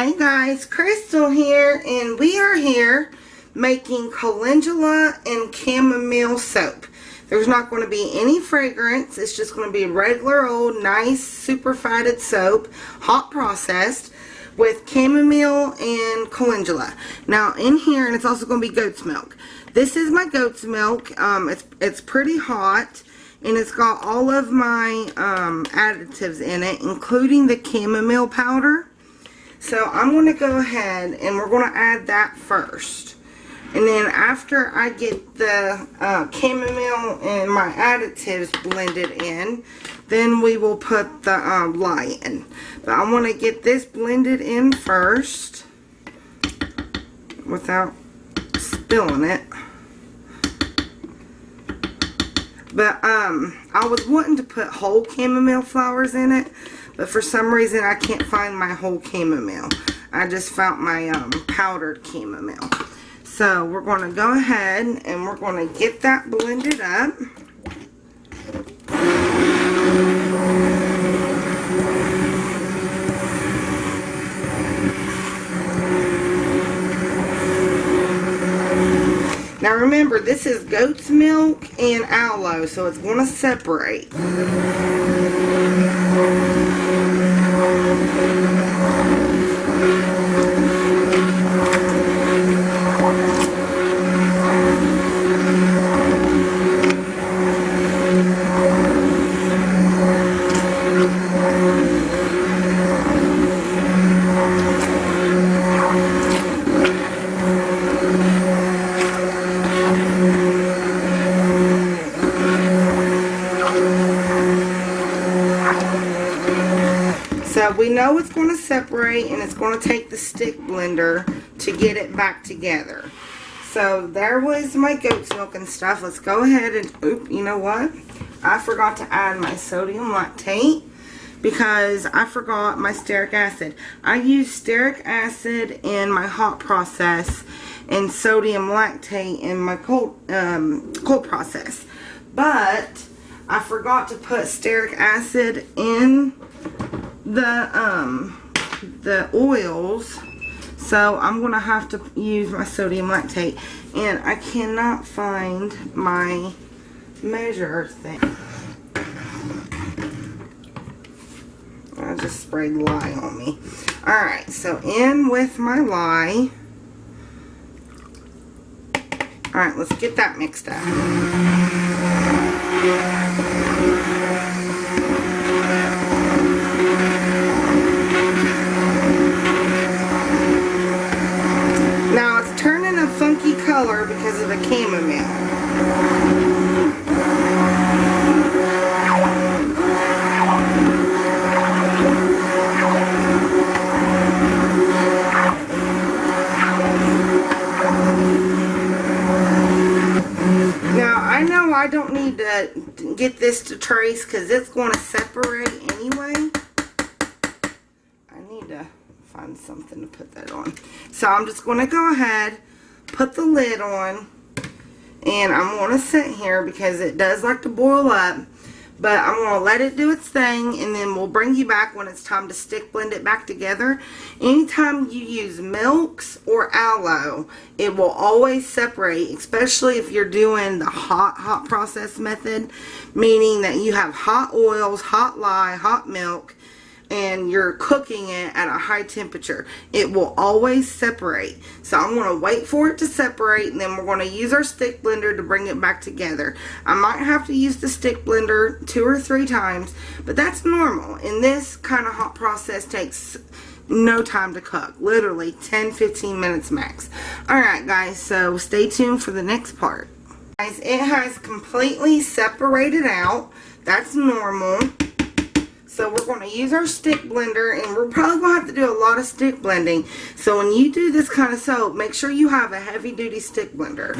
Hey guys, Crystal here, and we are here making calendula and chamomile soap. There's not going to be any fragrance. It's just going to be regular old nice super fatted soap, hot processed, with chamomile and calendula. Now in here, and it's also going to be goat's milk. This is my goat's milk. It's pretty hot, and it's got all of my additives in it, including the chamomile powder. So I'm going to go ahead and we're going to add that first. And then after I get the chamomile and my additives blended in, then we will put the lye in. But I want to get this blended in first without spilling it. But I was wanting to put whole chamomile flowers in it, but for some reason I can't find my whole chamomile. I just found my powdered chamomile. So we're going to go ahead and we're going to get that blended up. Now remember, this is goat's milk and aloe, so it's going to separate. So we know it's going to separate, and it's going to take the stick blender to get it back together. So there was my goat's milk and stuff. Let's go ahead and, oop, you know what? I forgot to add my sodium lactate because I forgot my stearic acid. I use stearic acid in my hot process and sodium lactate in my cold process. But I forgot to put stearic acid in the oils, so I'm gonna have to use my sodium lactate, and I cannot find my measure thing. I just sprayed lye on me. Alright, so in with my lye. Alright, let's get that mixed up. Now it's turning a funky color because of the chamomile. Now I know I don't need to get this to trace because it's going to separate anyway. I need to find something to put that on. So I'm just going to go ahead, put the lid on, and I'm going to sit here because it does like to boil up, but I'm going to let it do its thing, and then we'll bring you back when it's time to stick blend it back together. Anytime you use milks or aloe, it will always separate, especially if you're doing the hot process method, meaning that you have hot oils, hot lye, hot milk, and you're cooking it at a high temperature. It will always separate. So I'm going to wait for it to separate, and then we're going to use our stick blender to bring it back together. I might have to use the stick blender 2 or 3 times, but that's normal. And this kind of hot process takes no time to cook. Literally 10-15 minutes max. Alright guys, so stay tuned for the next part. Guys, it has completely separated out. That's normal. So we're going to use our stick blender, and we're probably going to have to do a lot of stick blending. So when you do this kind of soap, make sure you have a heavy duty stick blender.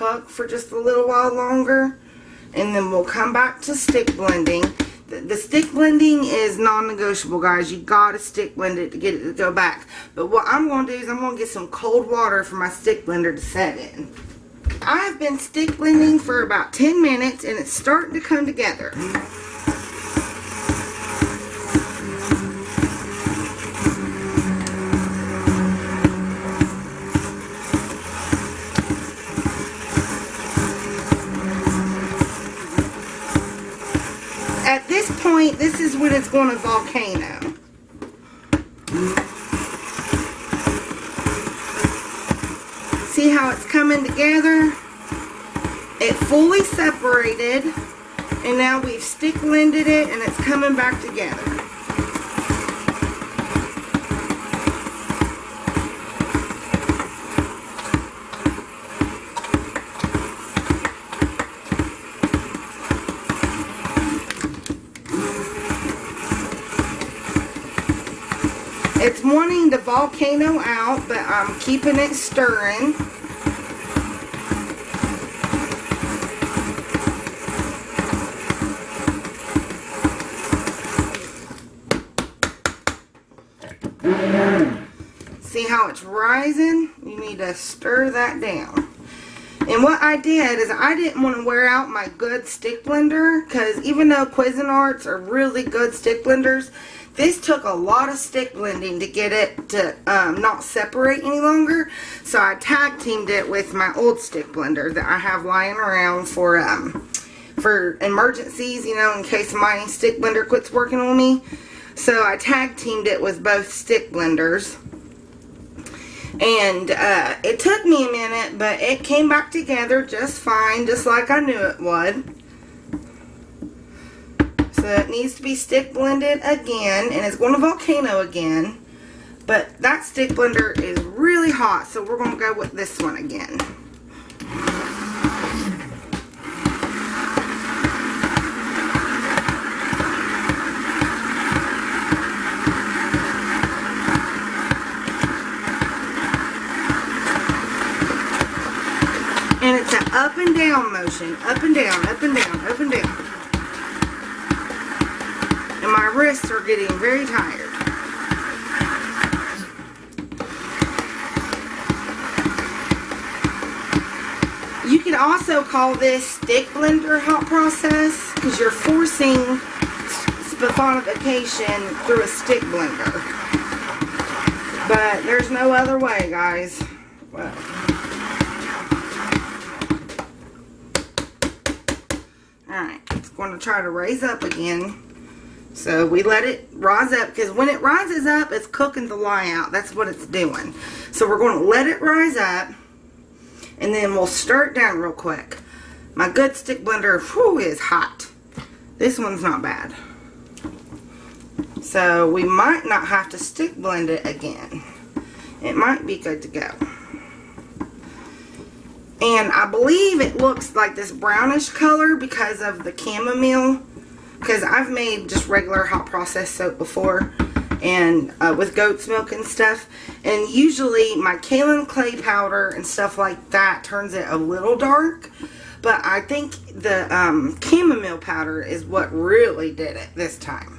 cook for just a little while longer, and then we'll come back to stick blending. The stick blending is non-negotiable, guys. You gotta stick blend it to get it to go back. But what I'm going to do is I'm going to get some cold water for my stick blender to set in. I've been stick blending for about 10 minutes and it's starting to come together. At this point, this is when it's going to volcano. See how it's coming together? It fully separated, and now we've stick blended it and it's coming back together. It's wanting to volcano out, but I'm keeping it stirring. See how it's rising? You need to stir that down. And what I did is I didn't want to wear out my good stick blender, because even though Cuisinarts are really good stick blenders, this took a lot of stick blending to get it to not separate any longer. So I tag teamed it with my old stick blender that I have lying around for emergencies, you know, in case my stick blender quits working on me. So I tag teamed it with both stick blenders. And it took me a minute, but it came back together just fine, just like I knew it would. So it needs to be stick blended again, and it's going to volcano again. But that stick blender is really hot, so we're going to go with this one again. And it's an up and down motion, up and down, up and down, up and down. And my wrists are getting very tired. You can also call this stick blender hot process, because you're forcing spiffonification through a stick blender. But there's no other way, guys. Well. Alright, it's going to try to raise up again. So we let it rise up, because when it rises up, it's cooking the lye out. That's what it's doing. So we're going to let it rise up, and then we'll stir it down real quick. My good stick blender, whew, is hot. This one's not bad. So we might not have to stick blend it again. It might be good to go. And I believe it looks like this brownish color because of the chamomile. Because I've made just regular hot process soap before, and with goat's milk and stuff. And usually my kaolin clay powder and stuff like that turns it a little dark. But I think the chamomile powder is what really did it this time.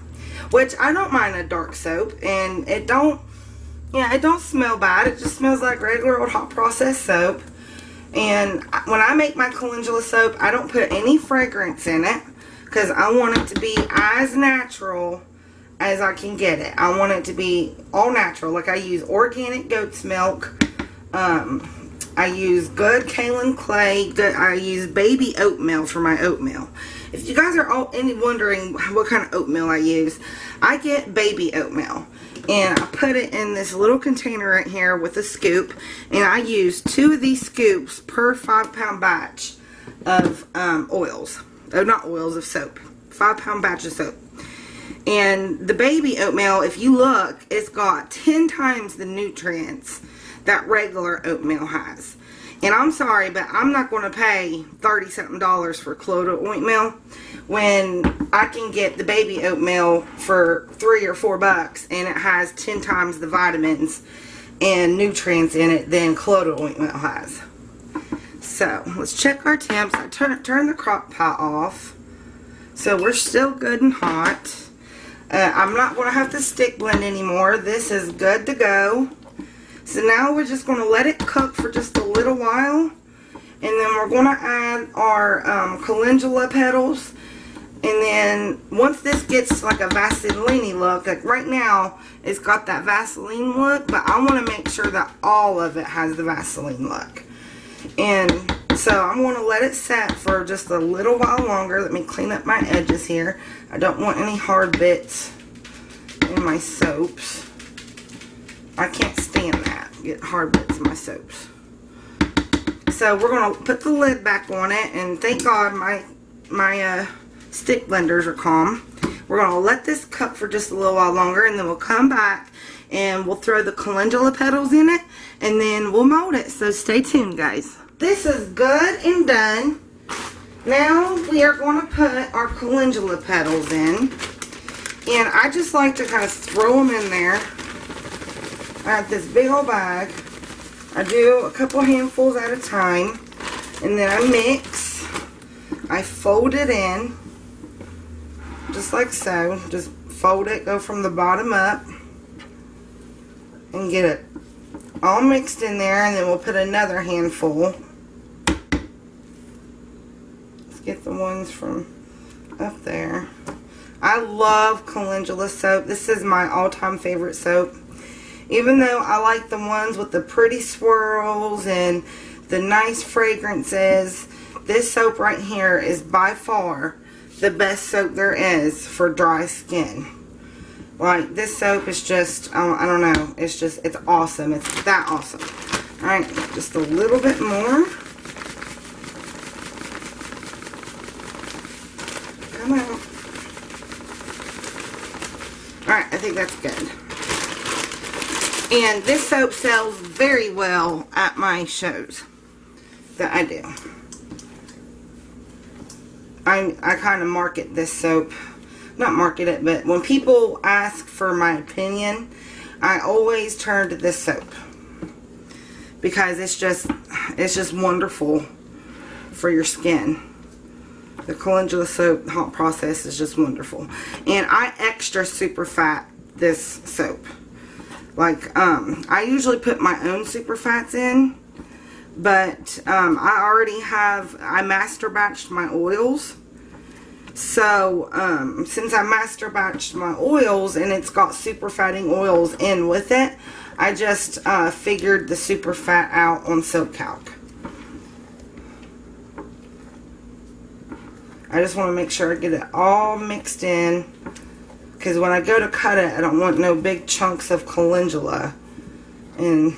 Which I don't mind a dark soap, and it don't smell bad. It just smells like regular old hot process soap. And when I make my calendula soap, I don't put any fragrance in it, because I want it to be as natural as I can get it. I want it to be all natural. Like I use organic goat's milk. I use good kaolin clay. I use baby oatmeal for my oatmeal. If you guys are wondering what kind of oatmeal I use, I get baby oatmeal. And I put it in this little container right here with a scoop. And I use 2 of these scoops per 5-pound batch of oils. Oh, not oils, of soap. 5-pound batch of soap. And the baby oatmeal, if you look, it's got 10 times the nutrients that regular oatmeal has. And I'm sorry, but I'm not going to pay $30-something for Calendula oatmeal when I can get the baby oatmeal for $3 or $4 and it has 10 times the vitamins and nutrients in it than Calendula oatmeal has. So let's check our temps. I turn the crock pot off. So we're still good and hot. I'm not going to have to stick blend anymore. This is good to go. So now we're just going to let it cook for just a little while. And then we're going to add our calendula petals. And then once this gets like a Vaseline look, like right now it's got that Vaseline look, but I want to make sure that all of it has the Vaseline look. And so I'm going to let it set for just a little while longer. Let me clean up my edges here. I don't want any hard bits in my soaps. I can't stand that. Get hard bits in my soaps. So we're going to put the lid back on it, and thank God my stick blenders are calm. We're going to let this cook for just a little while longer, and then we'll come back and we'll throw the calendula petals in it, and then we'll mold it. So stay tuned, guys. This is good and done. Now we are going to put our calendula petals in, and I just like to kind of throw them in there. I have this big old bag. I do a couple handfuls at a time, and then I mix. I fold it in, just like so. Just fold it, go from the bottom up, and get it all mixed in there, and then we'll put another handful. Let's get the ones from up there. I love calendula soap. This is my all-time favorite soap. Even though I like the ones with the pretty swirls and the nice fragrances, this soap right here is by far the best soap there is for dry skin. Like, this soap is just, I don't know, it's awesome. It's that awesome. Alright, just a little bit more. Come on. Alright, I think that's good. And this soap sells very well at my shows that I do. I kind of market this soap. Not market it, but when people ask for my opinion, I always turn to this soap. Because it's just wonderful for your skin. The calendula soap hot process is just wonderful. And I extra super fat this soap. Like, I usually put my own super fats in, but I master batched my oils. So, since I master batched my oils and it's got super fatting oils in with it, I just figured the super fat out on Silk Calc. I just want to make sure I get it all mixed in. Because when I go to cut it, I don't want no big chunks of calendula in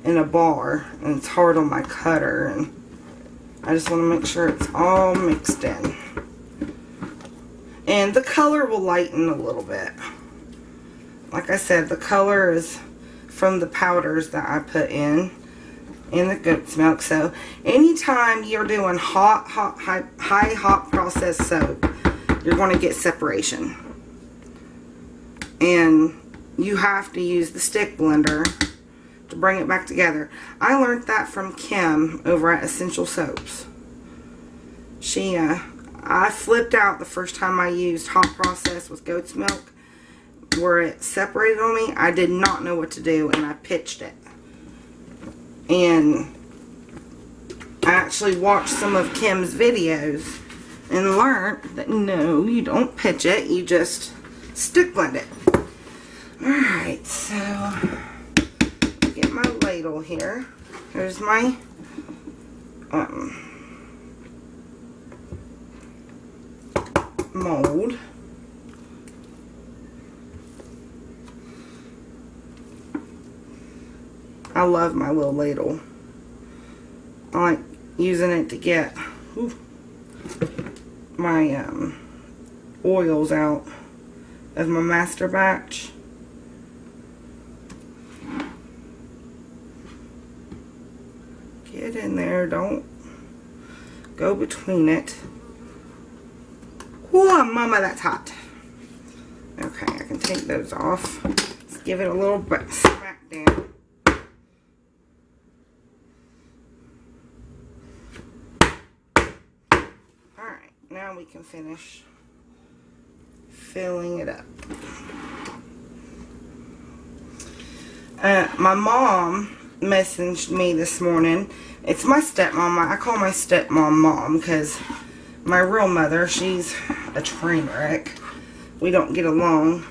a bar. And it's hard on my cutter. And I just want to make sure it's all mixed in. And the color will lighten a little bit. Like I said, the color is from the powders that I put in the goat's milk. So anytime you're doing high hot process soap, you're going to get separation. And you have to use the stick blender to bring it back together. I learned that from Kim over at Essential Soaps. I flipped out the first time I used hot process with goat's milk, where it separated on me. I did not know what to do, and I pitched it. And I actually watched some of Kim's videos and learned that no, you don't pitch it, you just stick blend it. Alright, so get my ladle here. Here's my mold. I love my little ladle. I like using it to get my oils out of my master batch. Get in there, don't go between it. Whoa, mama, that's hot. Okay, I can take those off. Let's give it a little smack down. now we can finish filling it up. My mom messaged me this morning. It's my stepmom. I call my stepmom Mom because my real mother, she's a train wreck. We don't get along.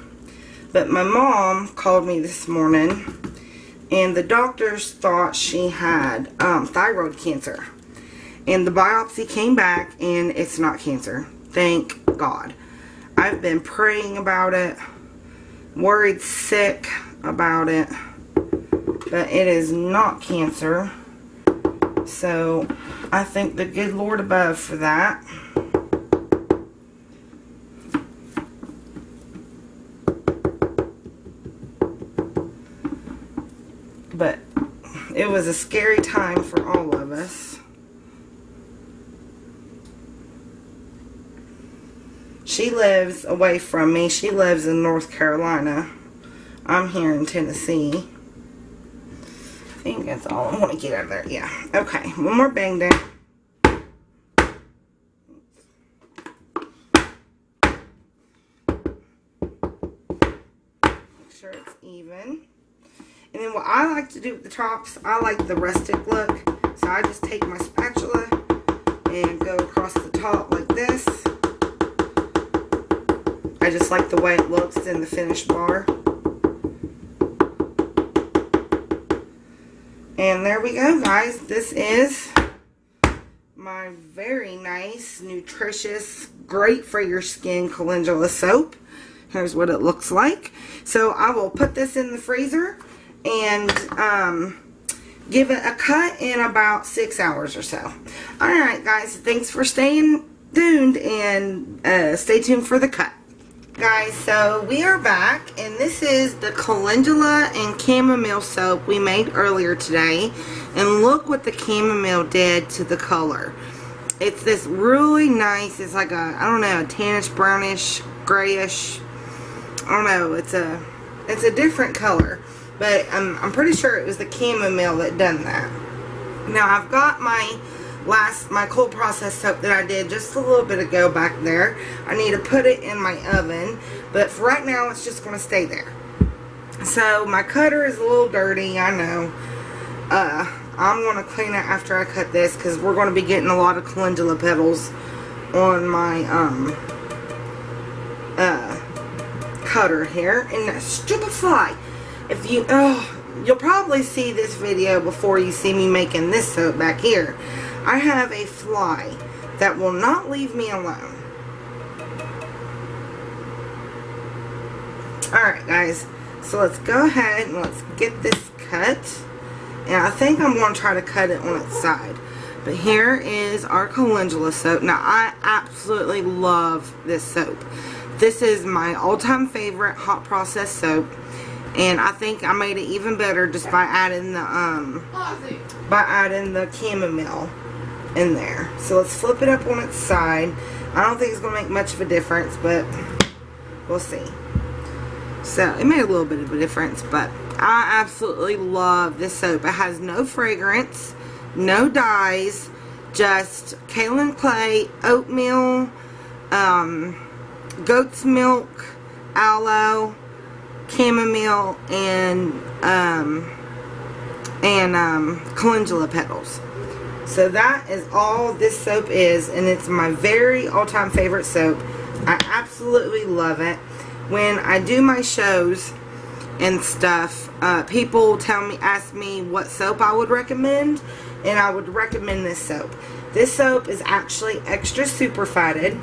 But my mom called me this morning, and the doctors thought she had thyroid cancer. And the biopsy came back, and it's not cancer. Thank God. I've been praying about it, worried sick about it, but it is not cancer. So I thank the good Lord above for that. But it was a scary time for all of us. She lives away from me. She lives in North Carolina. I'm here in Tennessee. I think that's all I want to get out of there. Yeah. Okay. One more bang down. Make sure it's even. And then what I like to do with the tops, I like the rustic look. So I just take my spatula and go across the top like this. I just like the way it looks in the finished bar. And there we go, guys. This is my very nice, nutritious, great for your skin calendula soap. Here's what it looks like. So I will put this in the freezer and give it a cut in about 6 hours or so. Alright, guys. Thanks for staying tuned, and stay tuned for the cut. Guys, so we are back, and this is the Calendula and Chamomile soap we made earlier today. And look what the chamomile did to the color. It's this really nice, it's like a, I don't know, a tannish, brownish, grayish, I don't know, it's a different color. But I'm pretty sure it was the chamomile that done that. Now I've got my cold process soap that I did just a little bit ago back there. I need to put it in my oven, but for right now it's just going to stay there. So my cutter is a little dirty, I know. I'm going to clean it after I cut this because we're going to be getting a lot of calendula petals on my cutter here. And that stupid fly. If you, you'll probably see this video before you see me making this soap back here. I have a fly that will not leave me alone. Alright, guys. So let's go ahead and let's get this cut. And I think I'm going to try to cut it on its side. But here is our calendula soap. Now, I absolutely love this soap. This is my all-time favorite hot process soap. And I think I made it even better just by adding the chamomile in there. So let's flip it up on its side. I don't think it's going to make much of a difference, but we'll see. So it made a little bit of a difference, but I absolutely love this soap. It has no fragrance, no dyes, just kaolin clay, oatmeal, goat's milk, aloe, chamomile, and calendula petals. So that is all this soap is, and it's my very all-time favorite soap. I absolutely love it. When I do my shows and stuff, people ask me what soap I would recommend, and I would recommend this soap. This soap is actually extra super fatted.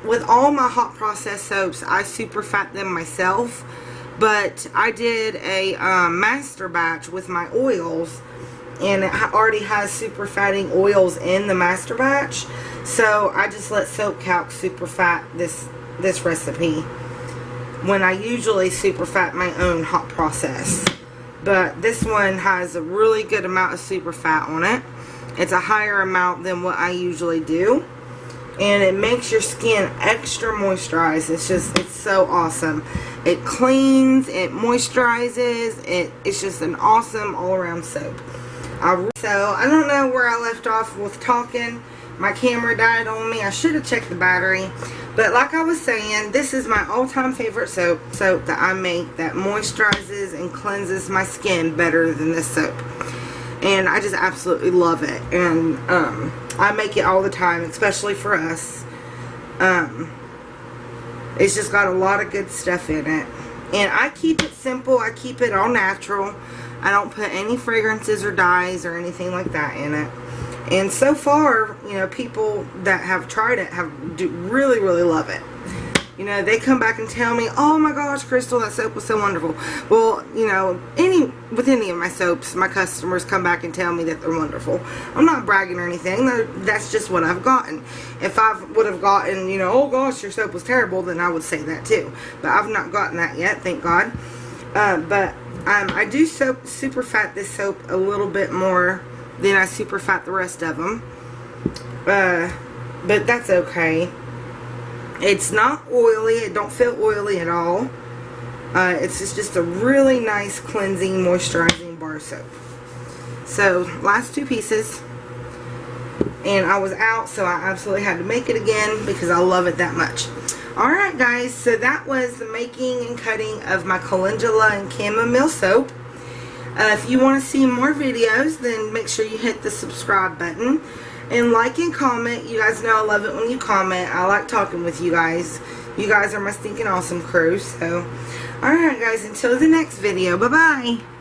With all my hot process soaps, I super fat them myself, but I did a master batch with my oils, and it already has super fatting oils in the master batch, so I just let Soap Calc super fat this recipe when I usually super fat my own hot process. But this one has a really good amount of super fat on it. It's a higher amount than what I usually do. And it makes your skin extra moisturized. It's so awesome. It cleans, it moisturizes, it's just an awesome all-around soap. So I don't know where I left off with talking, My camera died on me. I should have checked the battery. But like I was saying, this is my all-time favorite soap that I make that moisturizes and cleanses my skin better than this soap. And I just absolutely love it. And I make it all the time, especially for us. It's just got a lot of good stuff in it. And I keep it simple. I keep it all natural. I don't put any fragrances or dyes or anything like that in it. And so far, you know, people that have tried it really, really love it. You know, they come back and tell me, oh my gosh, Crystal, that soap was so wonderful. Well, you know, with any of my soaps, my customers come back and tell me that they're wonderful. I'm not bragging or anything. That's just what I've gotten. If I would have gotten, you know, oh gosh, your soap was terrible, then I would say that too. But I've not gotten that yet, thank God. I do super fat this soap a little bit more than I super fat the rest of them. But that's okay. It's not oily. It don't feel oily at all. It's just a really nice cleansing, moisturizing bar soap. So, last two pieces. And I was out, so I absolutely had to make it again because I love it that much. Alright guys, so that was the making and cutting of my Calendula and Chamomile soap. If you want to see more videos, then make sure you hit the subscribe button. And like and comment. You guys know I love it when you comment. I like talking with you guys. You guys are my stinking awesome crew. So, alright guys, until the next video. Bye-bye.